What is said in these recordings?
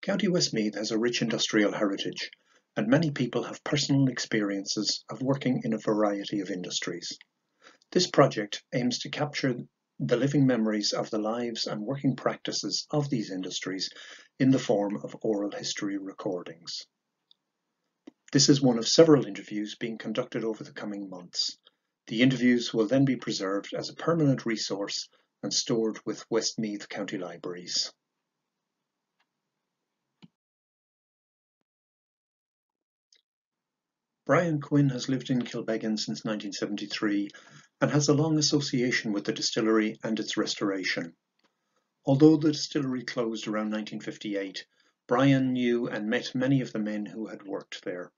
County Westmeath has a rich industrial heritage, and many people have personal experiences of working in a variety of industries. This project aims to capture the living memories of the lives and working practices of these industries in the form of oral history recordings. This is one of several interviews being conducted over the coming months. The interviews will then be preserved as a permanent resource and stored with Westmeath County Libraries. Brian Quinn has lived in Kilbeggan since 1973 and has a long association with the distillery and its restoration. Although the distillery closed around 1958, Brian knew and met many of the men who had worked there.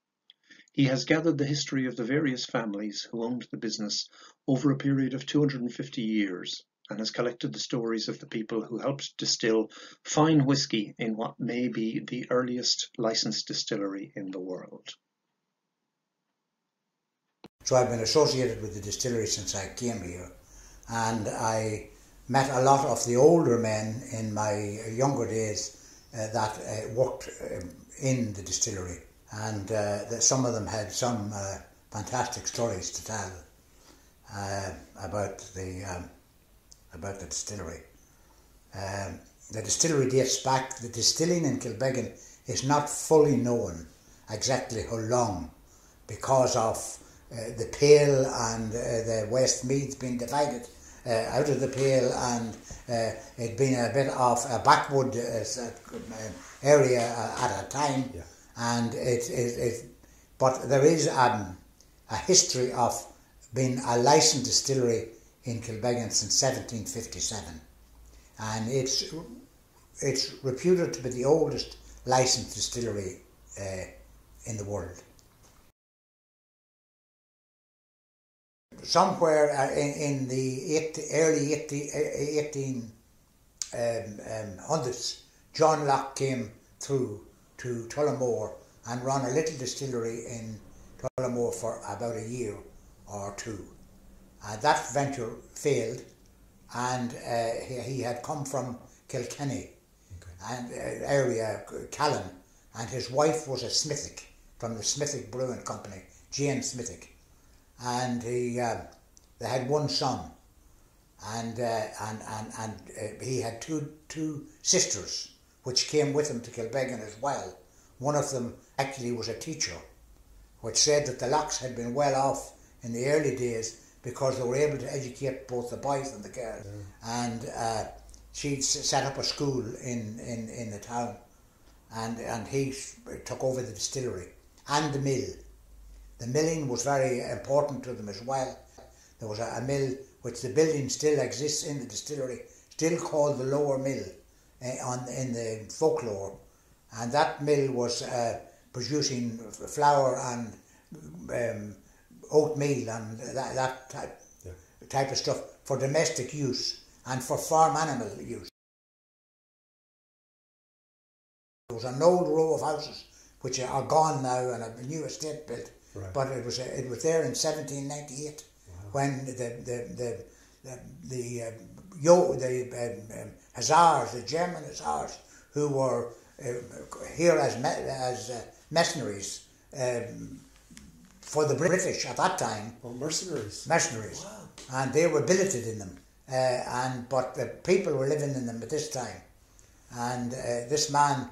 He has gathered the history of the various families who owned the business over a period of 250 years and has collected the stories of the people who helped distill fine whisky in what may be the earliest licensed distillery in the world. So I've been associated with the distillery since I came here, and I met a lot of the older men in my younger days that worked in the distillery, and some of them had some fantastic stories to tell about the distillery. The distillery dates back. The distilling in Kilbeggan is not fully known exactly how long, because of the Pale and the Westmeath being divided out of the Pale, and it being a bit of a backwood area at a time. Yeah. And but there is a history of being a licensed distillery in Kilbeggan since 1757, and it's reputed to be the oldest licensed distillery in the world. Somewhere in the early 1800s, John Locke came through to Tullamore and ran a little distillery in Tullamore for about a year or two. That venture failed, and he had come from Kilkenny, and area Callan, and his wife was a Smithick from the Smithick Brewing Company, Jane Smithick. And they had one son, and he had two sisters, which came with him to Kilbeggan as well. One of them actually was a teacher, which said that the Locks had been well off in the early days because they were able to educate both the boys and the girls. Yeah. And she'd set up a school in the town, and he took over the distillery and the mill. The milling was very important to them as well. There was a mill, which the building still exists in the distillery, still called the Lower Mill in the folklore. And that mill was producing flour and oatmeal and that type of stuff for domestic use and for farm animal use. There was an old row of houses which are gone now and a new estate built. Right. But it was there in 1798. Wow. When the Hussars, the German Hussars, who were here as mercenaries for the British at that time. Oh, mercenaries. Mercenaries. Wow. And they were billeted in them, but the people were living in them at this time, and this man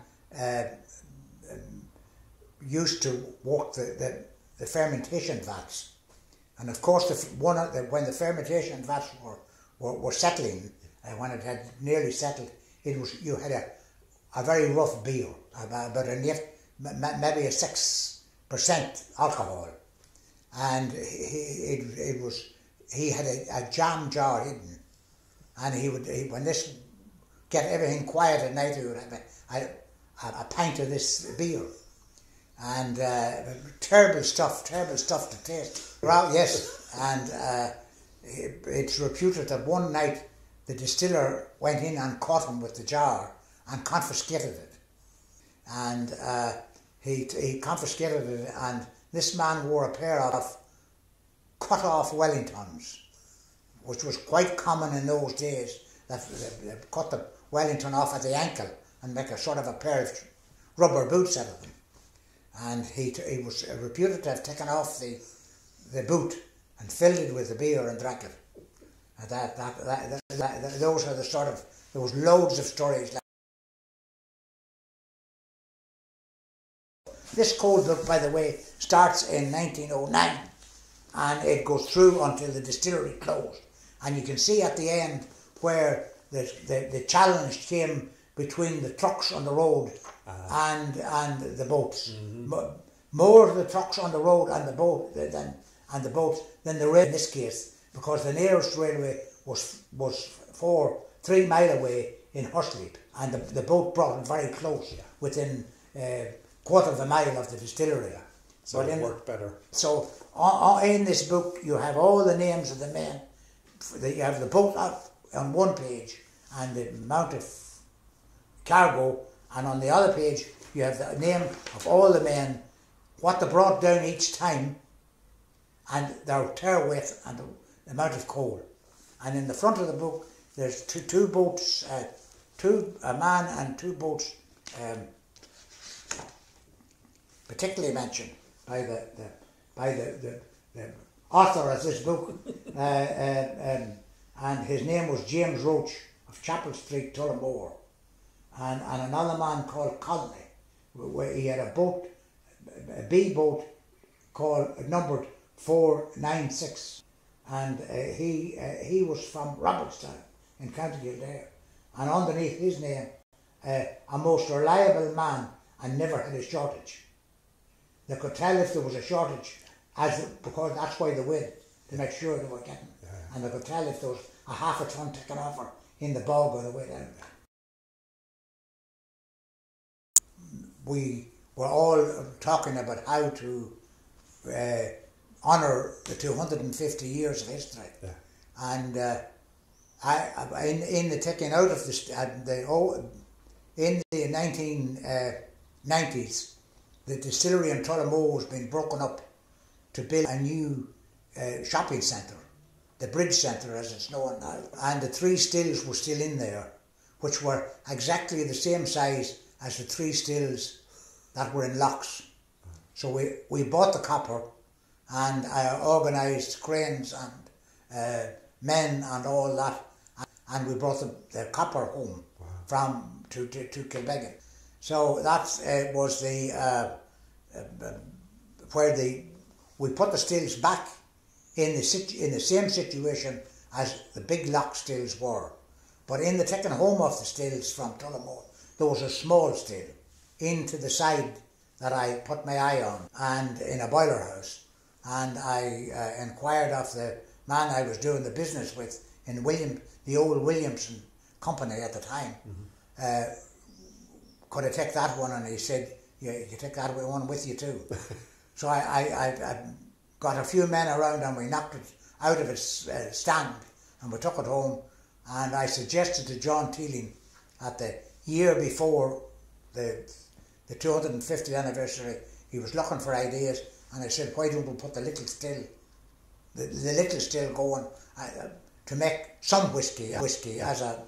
used to work the fermentation vats, and of course when the fermentation vats were settling, when it had nearly settled, you had a very rough beer, about maybe a 6% alcohol, and he had a jam jar hidden, and he would when this get everything quiet at night, he would have a pint of this beer. And terrible stuff to taste. Well, yes, and it's reputed that one night the distiller went in and caught him with the jar and confiscated it. And he confiscated it, and this man wore a pair of cut-off Wellingtons, which was quite common in those days, that they cut the Wellington off at the ankle and make a sort of a pair of rubber boots out of them. And he was reputed to have taken off the boot and filled it with the beer and drank it. And those are the sort of, there was loads of stories like this code book, by the way, starts in 1909 and it goes through until the distillery closed. And you can see at the end where the challenge came between the trucks on the road and the boats. Mm-hmm. More the trucks on the road and the boats than the rail in this case, because the nearest railway was 3 mile away in Hursleep, and the boat brought it very close, within quarter of a mile of the distillery. So it worked better. So in this book you have all the names of the men. You have the boat on one page and the amount of cargo, and on the other page you have the name of all the men, what they brought down each time, and their tear weight and the amount of coal. And in the front of the book there's two boats, a man and 2 boats, particularly mentioned by the author of this book, and his name was James Roach of Chapel Street, Tullamore, and another man called Conley, where he had a boat, a B boat numbered 496, and he was from Robertstown in County Kildare, and underneath his name, a most reliable man and never had a shortage. They could tell if there was a shortage, because that's why they went, to make sure they were getting. And they could tell if there was a half a ton taken off her in the bog on the way down there. We were all talking about how to honour the 250 years of history. Yeah. And in the taking out of in the 1990s, the distillery in Tullamore was being broken up to build a new shopping centre, the Bridge Centre as it's known now. And the 3 stills were still in there, which were exactly the same size as the 3 stills that were in Locks. So we bought the copper, and I organised cranes and men and all that, and we brought the copper home to Kilbeggan. So that was where we put the stills back in the same situation as the big lock stills were. But in the taking home of the stills from Tullamore, there was a small still into the side that I put my eye on, and in a boiler house. And I inquired of the man I was doing the business with in the old Williamson company at the time, could I take that one? And he said, yeah, you can take that one with you too. So I got a few men around and we knocked it out of its stand and we took it home, and I suggested to John Teeling at the year before the 250th anniversary, he was looking for ideas, and I said, why don't we put the little still going to make some whiskey as a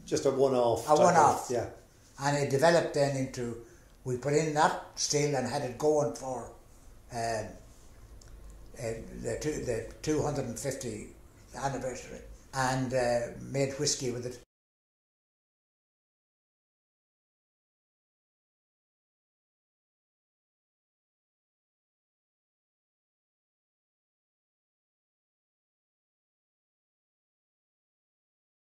just a one-off. A one-off. Yeah. And it developed then into, we put in that still and had it going for the 250th anniversary, and made whiskey with it